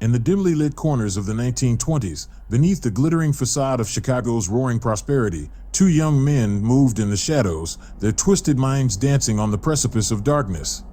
In the dimly lit corners of the 1920s, beneath the glittering facade of Chicago's roaring prosperity, two young men moved in the shadows, their twisted minds dancing on the precipice of darkness.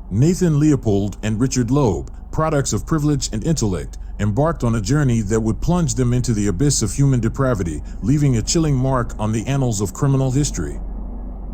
Nathan Leopold and Richard Loeb, products of privilege and intellect, embarked on a journey that would plunge them into the abyss of human depravity, leaving a chilling mark on the annals of criminal history.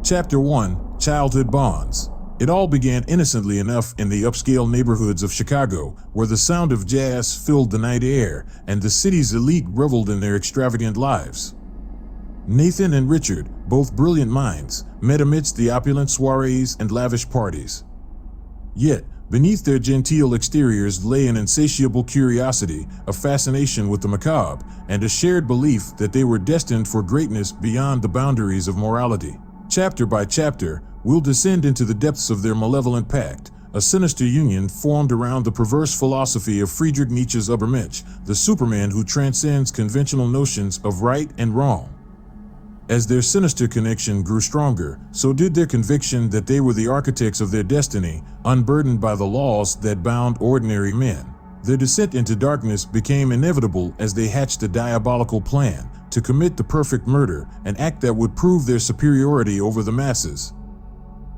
Chapter 1: Childhood Bonds. It all began innocently enough in the upscale neighborhoods of Chicago, where the sound of jazz filled the night air, and the city's elite reveled in their extravagant lives. Nathan and Richard, both brilliant minds, met amidst the opulent soirees and lavish parties. Yet, beneath their genteel exteriors lay an insatiable curiosity, a fascination with the macabre, and a shared belief that they were destined for greatness beyond the boundaries of morality. Chapter by chapter, we'll descend into the depths of their malevolent pact, a sinister union formed around the perverse philosophy of Friedrich Nietzsche's Übermensch, the Superman who transcends conventional notions of right and wrong. As their sinister connection grew stronger, so did their conviction that they were the architects of their destiny, unburdened by the laws that bound ordinary men. Their descent into darkness became inevitable as they hatched a diabolical plan to commit the perfect murder, an act that would prove their superiority over the masses.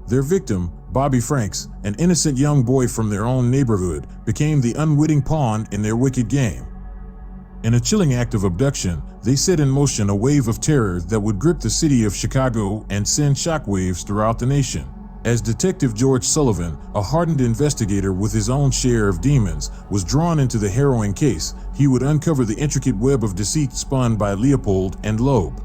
Their victim, Bobby Franks, an innocent young boy from their own neighborhood, became the unwitting pawn in their wicked game. In a chilling act of abduction, they set in motion a wave of terror that would grip the city of Chicago and send shockwaves throughout the nation. As Detective George Sullivan, a hardened investigator with his own share of demons, was drawn into the harrowing case, he would uncover the intricate web of deceit spun by Leopold and Loeb.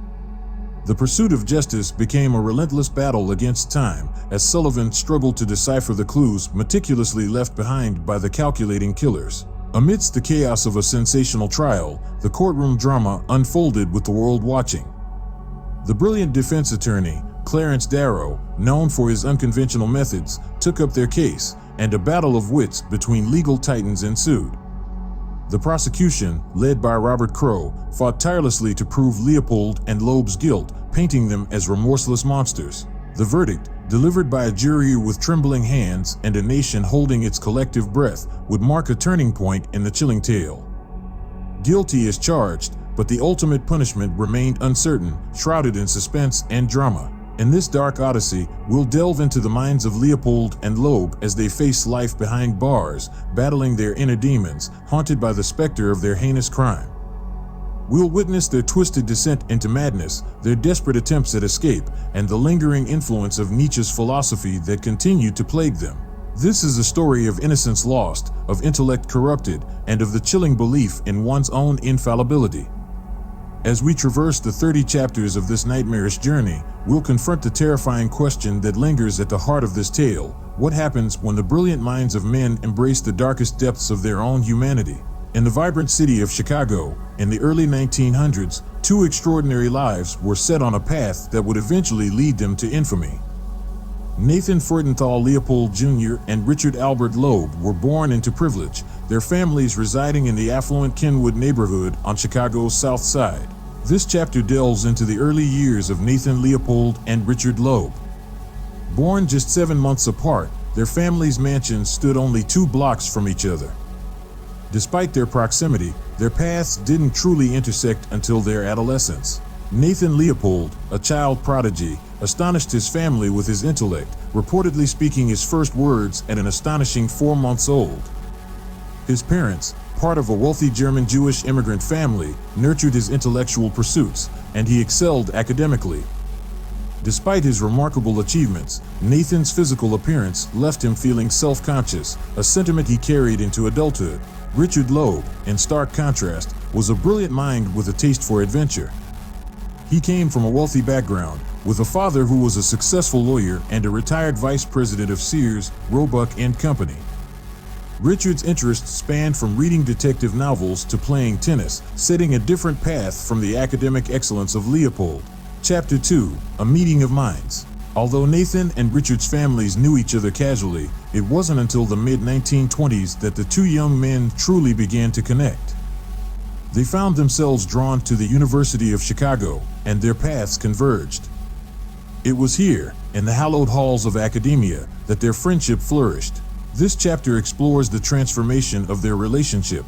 The pursuit of justice became a relentless battle against time, as Sullivan struggled to decipher the clues meticulously left behind by the calculating killers. Amidst the chaos of a sensational trial, the courtroom drama unfolded with the world watching. The brilliant defense attorney, Clarence Darrow, known for his unconventional methods, took up their case, and a battle of wits between legal titans ensued. The prosecution, led by Robert Crowe, fought tirelessly to prove Leopold and Loeb's guilt, painting them as remorseless monsters. The verdict, delivered by a jury with trembling hands and a nation holding its collective breath, would mark a turning point in the chilling tale. Guilty as charged, but the ultimate punishment remained uncertain, shrouded in suspense and drama. In this dark odyssey, we'll delve into the minds of Leopold and Loeb as they face life behind bars, battling their inner demons, haunted by the specter of their heinous crime. We'll witness their twisted descent into madness, their desperate attempts at escape, and the lingering influence of Nietzsche's philosophy that continued to plague them. This is a story of innocence lost, of intellect corrupted, and of the chilling belief in one's own infallibility. As we traverse the 30 chapters of this nightmarish journey, we'll confront the terrifying question that lingers at the heart of this tale: what happens when the brilliant minds of men embrace the darkest depths of their own humanity? In the vibrant city of Chicago, in the early 1900s, two extraordinary lives were set on a path that would eventually lead them to infamy. Nathan Freudenthal Leopold Jr. and Richard Albert Loeb were born into privilege, their families residing in the affluent Kenwood neighborhood on Chicago's South Side. This chapter delves into the early years of Nathan Leopold and Richard Loeb. Born just 7 months apart, their family's mansions stood only 2 blocks from each other. Despite their proximity, their paths didn't truly intersect until their adolescence. Nathan Leopold, a child prodigy, astonished his family with his intellect, reportedly speaking his first words at an astonishing 4 months old. His parents, part of a wealthy German Jewish immigrant family, nurtured his intellectual pursuits, and he excelled academically. Despite his remarkable achievements, Nathan's physical appearance left him feeling self-conscious, a sentiment he carried into adulthood. Richard Loeb, in stark contrast, was a brilliant mind with a taste for adventure. He came from a wealthy background, with a father who was a successful lawyer and a retired vice president of Sears, Roebuck & Company. Richard's interests spanned from reading detective novels to playing tennis, setting a different path from the academic excellence of Leopold. Chapter 2: A Meeting of Minds. Although Nathan and Richard's families knew each other casually, it wasn't until the mid-1920s that the two young men truly began to connect. They found themselves drawn to the University of Chicago, and their paths converged. It was here, in the hallowed halls of academia, that their friendship flourished. This chapter explores the transformation of their relationship.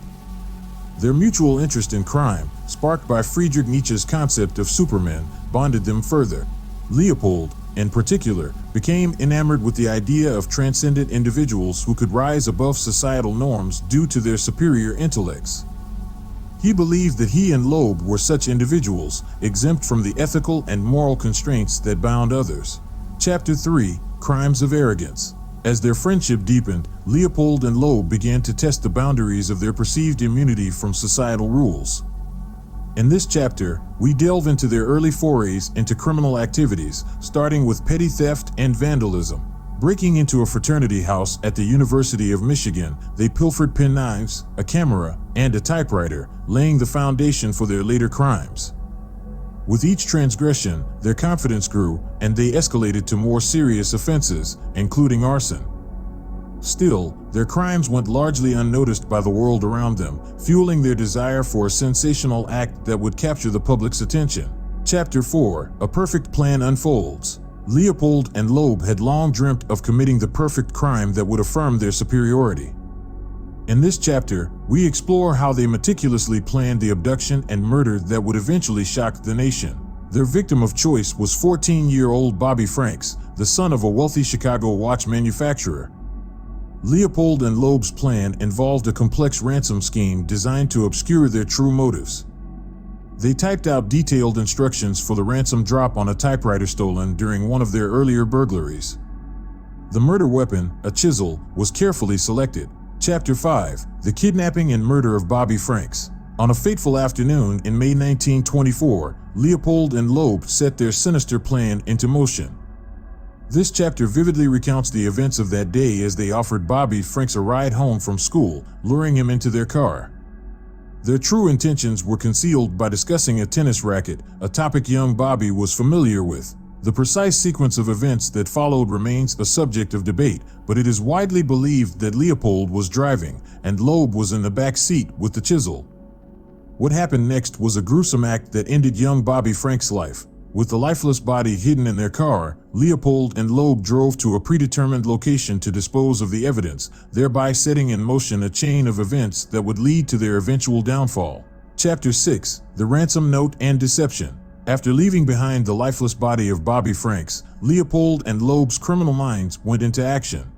Their mutual interest in crime, sparked by Friedrich Nietzsche's concept of supermen, bonded them further. Leopold, in particular, became enamored with the idea of transcendent individuals who could rise above societal norms due to their superior intellects. He believed that he and Loeb were such individuals, exempt from the ethical and moral constraints that bound others. Chapter 3: Crimes of Arrogance. As their friendship deepened, Leopold and Loeb began to test the boundaries of their perceived immunity from societal rules. In this chapter, we delve into their early forays into criminal activities, starting with petty theft and vandalism. Breaking into a fraternity house at the University of Michigan, they pilfered penknives, a camera, and a typewriter, laying the foundation for their later crimes. With each transgression, their confidence grew, and they escalated to more serious offenses, including arson. Still, their crimes went largely unnoticed by the world around them, fueling their desire for a sensational act that would capture the public's attention. Chapter 4: A Perfect Plan Unfolds. Leopold and Loeb had long dreamt of committing the perfect crime that would affirm their superiority. In this chapter, we explore how they meticulously planned the abduction and murder that would eventually shock the nation. Their victim of choice was 14-year-old Bobby Franks, the son of a wealthy Chicago watch manufacturer. Leopold and Loeb's plan involved a complex ransom scheme designed to obscure their true motives. They typed out detailed instructions for the ransom drop on a typewriter stolen during one of their earlier burglaries. The murder weapon, a chisel, was carefully selected. Chapter 5: The Kidnapping and Murder of Bobby Franks. On a fateful afternoon in May 1924, Leopold and Loeb set their sinister plan into motion. This chapter vividly recounts the events of that day as they offered Bobby Franks a ride home from school, luring him into their car. Their true intentions were concealed by discussing a tennis racket, a topic young Bobby was familiar with. The precise sequence of events that followed remains a subject of debate, but it is widely believed that Leopold was driving, and Loeb was in the back seat with the chisel. What happened next was a gruesome act that ended young Bobby Franks' life. With the lifeless body hidden in their car, Leopold and Loeb drove to a predetermined location to dispose of the evidence, thereby setting in motion a chain of events that would lead to their eventual downfall. Chapter 6: The Ransom Note and Deception. After leaving behind the lifeless body of Bobby Franks, Leopold and Loeb's criminal minds went into action.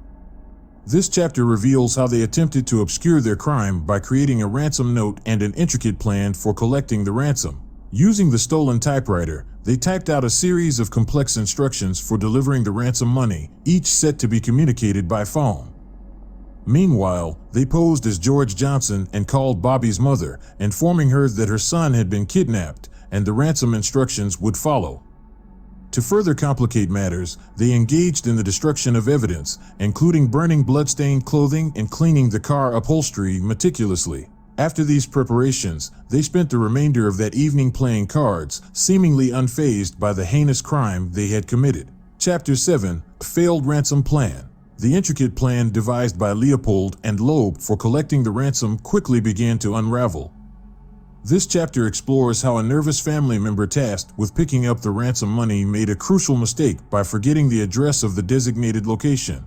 This chapter reveals how they attempted to obscure their crime by creating a ransom note and an intricate plan for collecting the ransom. Using the stolen typewriter, they typed out a series of complex instructions for delivering the ransom money, each set to be communicated by phone. Meanwhile, they posed as George Johnson and called Bobby's mother, informing her that her son had been kidnapped, and the ransom instructions would follow. To further complicate matters, they engaged in the destruction of evidence, including burning blood-stained clothing and cleaning the car upholstery meticulously. After these preparations, they spent the remainder of that evening playing cards, seemingly unfazed by the heinous crime they had committed. Chapter 7: Failed Ransom Plan. The intricate plan devised by Leopold and Loeb for collecting the ransom quickly began to unravel. This chapter explores how a nervous family member tasked with picking up the ransom money made a crucial mistake by forgetting the address of the designated location.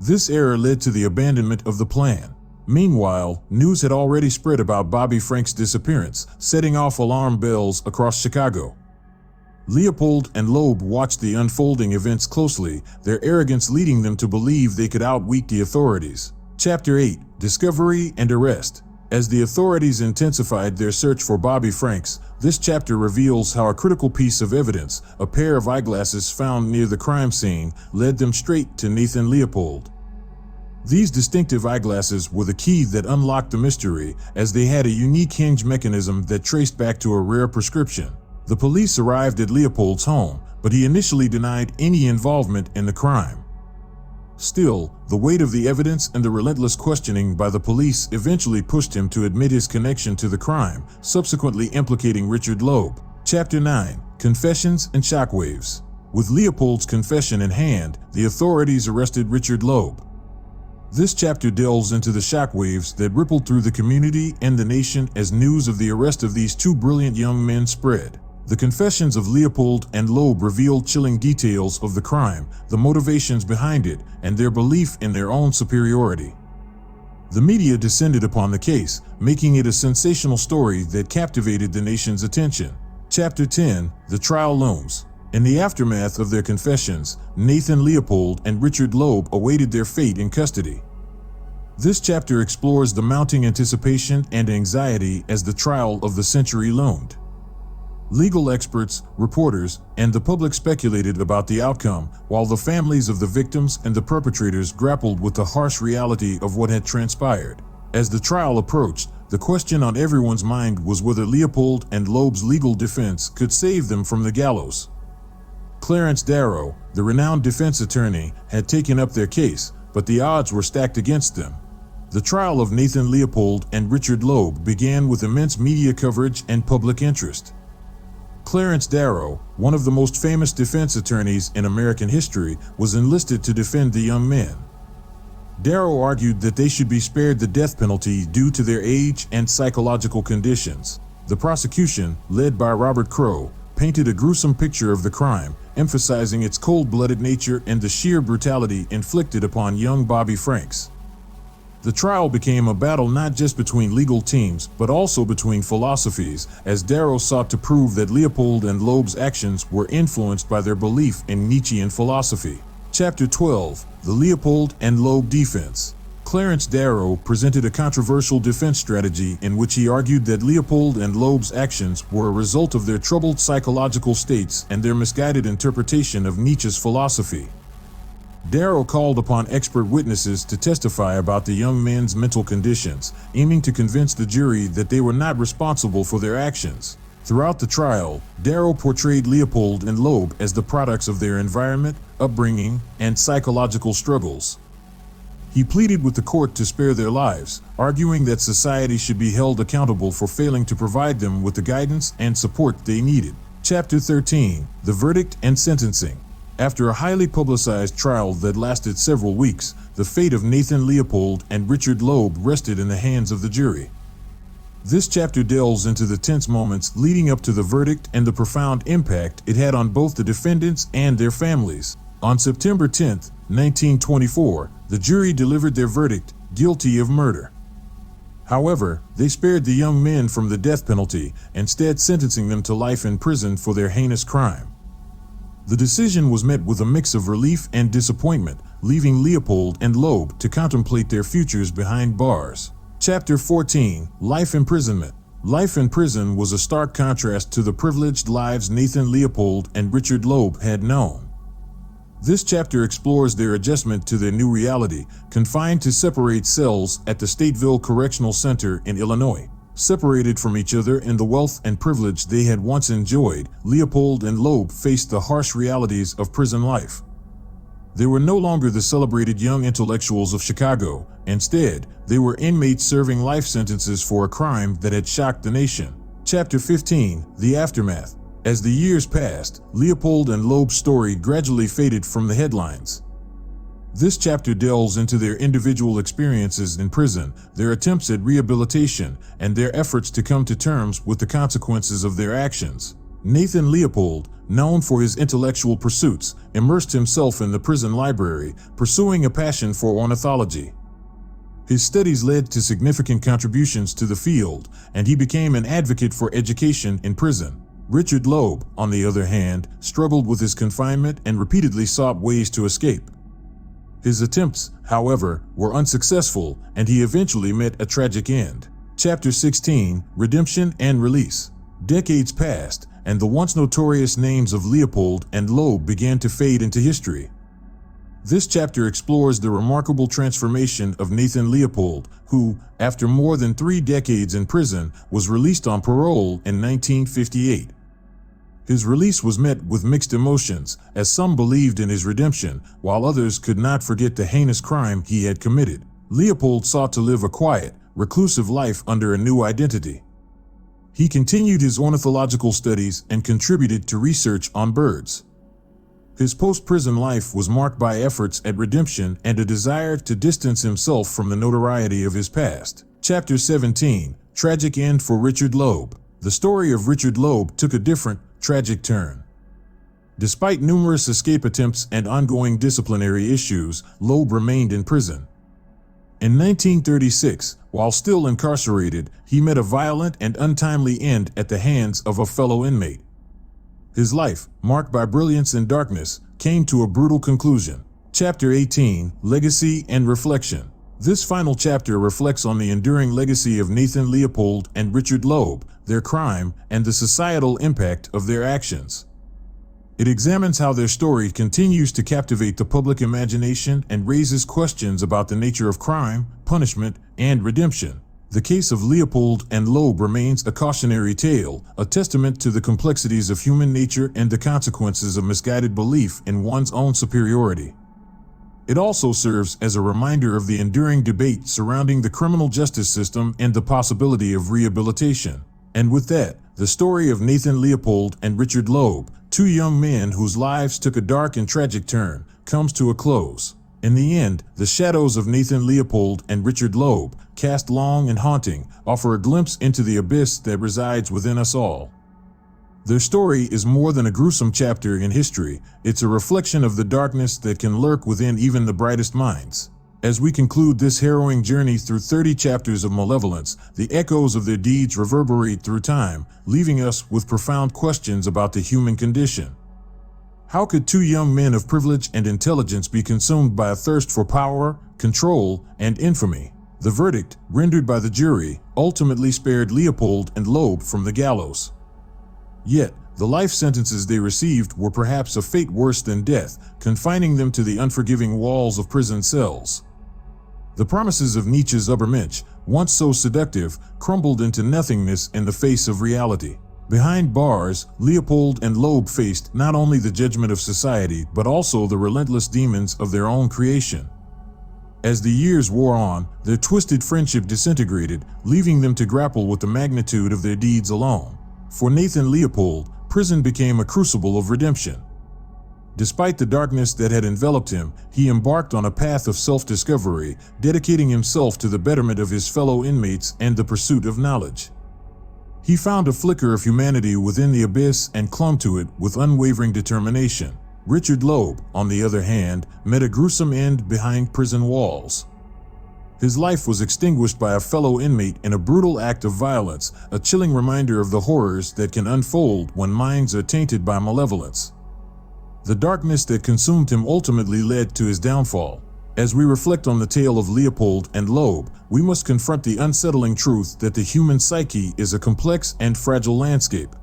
This error led to the abandonment of the plan. Meanwhile, news had already spread about Bobby Franks' disappearance, setting off alarm bells across Chicago. Leopold and Loeb watched the unfolding events closely, their arrogance leading them to believe they could outwit the authorities. Chapter 8: Discovery and Arrest. As the authorities intensified their search for Bobby Franks, this chapter reveals how a critical piece of evidence, a pair of eyeglasses found near the crime scene, led them straight to Nathan Leopold. These distinctive eyeglasses were the key that unlocked the mystery, as they had a unique hinge mechanism that traced back to a rare prescription. The police arrived at Leopold's home, but he initially denied any involvement in the crime. Still, the weight of the evidence and the relentless questioning by the police eventually pushed him to admit his connection to the crime, subsequently implicating Richard Loeb. Chapter 9: Confessions and Shockwaves. With Leopold's confession in hand, the authorities arrested Richard Loeb. This chapter delves into the shockwaves that rippled through the community and the nation as news of the arrest of these two brilliant young men spread. The confessions of Leopold and Loeb revealed chilling details of the crime, the motivations behind it, and their belief in their own superiority. The media descended upon the case, making it a sensational story that captivated the nation's attention. Chapter 10: The Trial Looms. In the aftermath of their confessions, Nathan Leopold and Richard Loeb awaited their fate in custody. This chapter explores the mounting anticipation and anxiety as the trial of the century loomed. Legal experts, reporters, and the public speculated about the outcome, while the families of the victims and the perpetrators grappled with the harsh reality of what had transpired. As the trial approached, the question on everyone's mind was whether Leopold and Loeb's legal defense could save them from the gallows. Clarence Darrow, the renowned defense attorney, had taken up their case, but the odds were stacked against them. The trial of Nathan Leopold and Richard Loeb began with immense media coverage and public interest. Clarence Darrow, one of the most famous defense attorneys in American history, was enlisted to defend the young men. Darrow argued that they should be spared the death penalty due to their age and psychological conditions. The prosecution, led by Robert Crowe, painted a gruesome picture of the crime, emphasizing its cold-blooded nature and the sheer brutality inflicted upon young Bobby Franks. The trial became a battle not just between legal teams, but also between philosophies, as Darrow sought to prove that Leopold and Loeb's actions were influenced by their belief in Nietzschean philosophy. Chapter 12: The Leopold and Loeb Defense. Clarence Darrow presented a controversial defense strategy in which he argued that Leopold and Loeb's actions were a result of their troubled psychological states and their misguided interpretation of Nietzsche's philosophy. Darrow called upon expert witnesses to testify about the young men's mental conditions, aiming to convince the jury that they were not responsible for their actions. Throughout the trial, Darrow portrayed Leopold and Loeb as the products of their environment, upbringing, and psychological struggles. He pleaded with the court to spare their lives, arguing that society should be held accountable for failing to provide them with the guidance and support they needed. Chapter 13: The Verdict and Sentencing. After a highly publicized trial that lasted several weeks, the fate of Nathan Leopold and Richard Loeb rested in the hands of the jury. This chapter delves into the tense moments leading up to the verdict and the profound impact it had on both the defendants and their families. On September 10, 1924, the jury delivered their verdict, guilty of murder. However, they spared the young men from the death penalty, instead sentencing them to life in prison for their heinous crime. The decision was met with a mix of relief and disappointment, leaving Leopold and Loeb to contemplate their futures behind bars. Chapter 14: Life Imprisonment. Life in prison was a stark contrast to the privileged lives Nathan Leopold and Richard Loeb had known. This chapter explores their adjustment to their new reality, confined to separate cells at the Stateville Correctional Center in Illinois. Separated from each other in the wealth and privilege they had once enjoyed, Leopold and Loeb faced the harsh realities of prison life. They were no longer the celebrated young intellectuals of Chicago. Instead, they were inmates serving life sentences for a crime that had shocked the nation. Chapter 15: The Aftermath. As the years passed, Leopold and Loeb's story gradually faded from the headlines. This chapter delves into their individual experiences in prison, their attempts at rehabilitation, and their efforts to come to terms with the consequences of their actions. Nathan Leopold, known for his intellectual pursuits, immersed himself in the prison library, pursuing a passion for ornithology. His studies led to significant contributions to the field, and he became an advocate for education in prison. Richard Loeb, on the other hand, struggled with his confinement and repeatedly sought ways to escape. His attempts, however, were unsuccessful, and he eventually met a tragic end. Chapter 16: Redemption and Release. Decades passed, and the once notorious names of Leopold and Loeb began to fade into history. This chapter explores the remarkable transformation of Nathan Leopold, who, after more than 3 decades in prison, was released on parole in 1958. His release was met with mixed emotions, as some believed in his redemption, while others could not forget the heinous crime he had committed. Leopold sought to live a quiet, reclusive life under a new identity. He continued his ornithological studies and contributed to research on birds. His post-prison life was marked by efforts at redemption and a desire to distance himself from the notoriety of his past. Chapter 17: Tragic End for Richard Loeb. The story of Richard Loeb took a different, Tragic turn. Despite numerous escape attempts and ongoing disciplinary issues, Loeb remained in prison. In 1936, while still incarcerated, he met a violent and untimely end at the hands of a fellow inmate. His life, marked by brilliance and darkness, came to a brutal conclusion. Chapter 18, Legacy and Reflection. This final chapter reflects on the enduring legacy of Nathan Leopold and Richard Loeb, their crime, and the societal impact of their actions. It examines how their story continues to captivate the public imagination and raises questions about the nature of crime, punishment, and redemption. The case of Leopold and Loeb remains a cautionary tale, a testament to the complexities of human nature and the consequences of misguided belief in one's own superiority. It also serves as a reminder of the enduring debate surrounding the criminal justice system and the possibility of rehabilitation. And with that, the story of Nathan Leopold and Richard Loeb, two young men whose lives took a dark and tragic turn, comes to a close. In the end, the shadows of Nathan Leopold and Richard Loeb, cast long and haunting, offer a glimpse into the abyss that resides within us all. Their story is more than a gruesome chapter in history, it's a reflection of the darkness that can lurk within even the brightest minds. As we conclude this harrowing journey through 30 chapters of malevolence, the echoes of their deeds reverberate through time, leaving us with profound questions about the human condition. How could two young men of privilege and intelligence be consumed by a thirst for power, control, and infamy? The verdict, rendered by the jury, ultimately spared Leopold and Loeb from the gallows. Yet, the life sentences they received were perhaps a fate worse than death, confining them to the unforgiving walls of prison cells. The promises of Nietzsche's Übermensch, once so seductive, crumbled into nothingness in the face of reality. Behind bars, Leopold and Loeb faced not only the judgment of society but also the relentless demons of their own creation. As the years wore on, their twisted friendship disintegrated, leaving them to grapple with the magnitude of their deeds alone. For Nathan Leopold, prison became a crucible of redemption. Despite the darkness that had enveloped him, he embarked on a path of self-discovery, dedicating himself to the betterment of his fellow inmates and the pursuit of knowledge. He found a flicker of humanity within the abyss and clung to it with unwavering determination. Richard Loeb, on the other hand, met a gruesome end behind prison walls. His life was extinguished by a fellow inmate in a brutal act of violence, a chilling reminder of the horrors that can unfold when minds are tainted by malevolence. The darkness that consumed him ultimately led to his downfall. As we reflect on the tale of Leopold and Loeb, we must confront the unsettling truth that the human psyche is a complex and fragile landscape.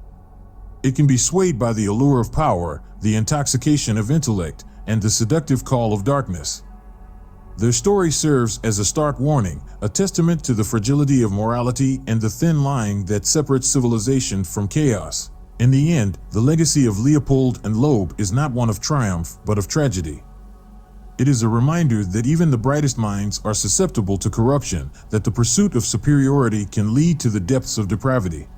It can be swayed by the allure of power, the intoxication of intellect, and the seductive call of darkness. Their story serves as a stark warning, a testament to the fragility of morality and the thin line that separates civilization from chaos. In the end, the legacy of Leopold and Loeb is not one of triumph, but of tragedy. It is a reminder that even the brightest minds are susceptible to corruption, that the pursuit of superiority can lead to the depths of depravity.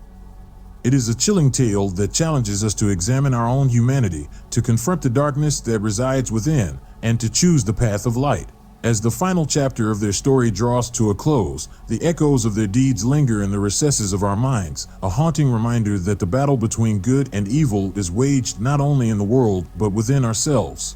It is a chilling tale that challenges us to examine our own humanity, to confront the darkness that resides within, and to choose the path of light. As the final chapter of their story draws to a close, the echoes of their deeds linger in the recesses of our minds, a haunting reminder that the battle between good and evil is waged not only in the world but within ourselves.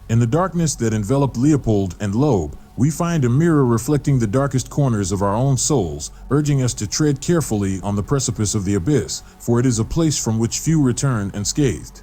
In the darkness that enveloped Leopold and Loeb, we find a mirror reflecting the darkest corners of our own souls, urging us to tread carefully on the precipice of the abyss, for it is a place from which few return unscathed.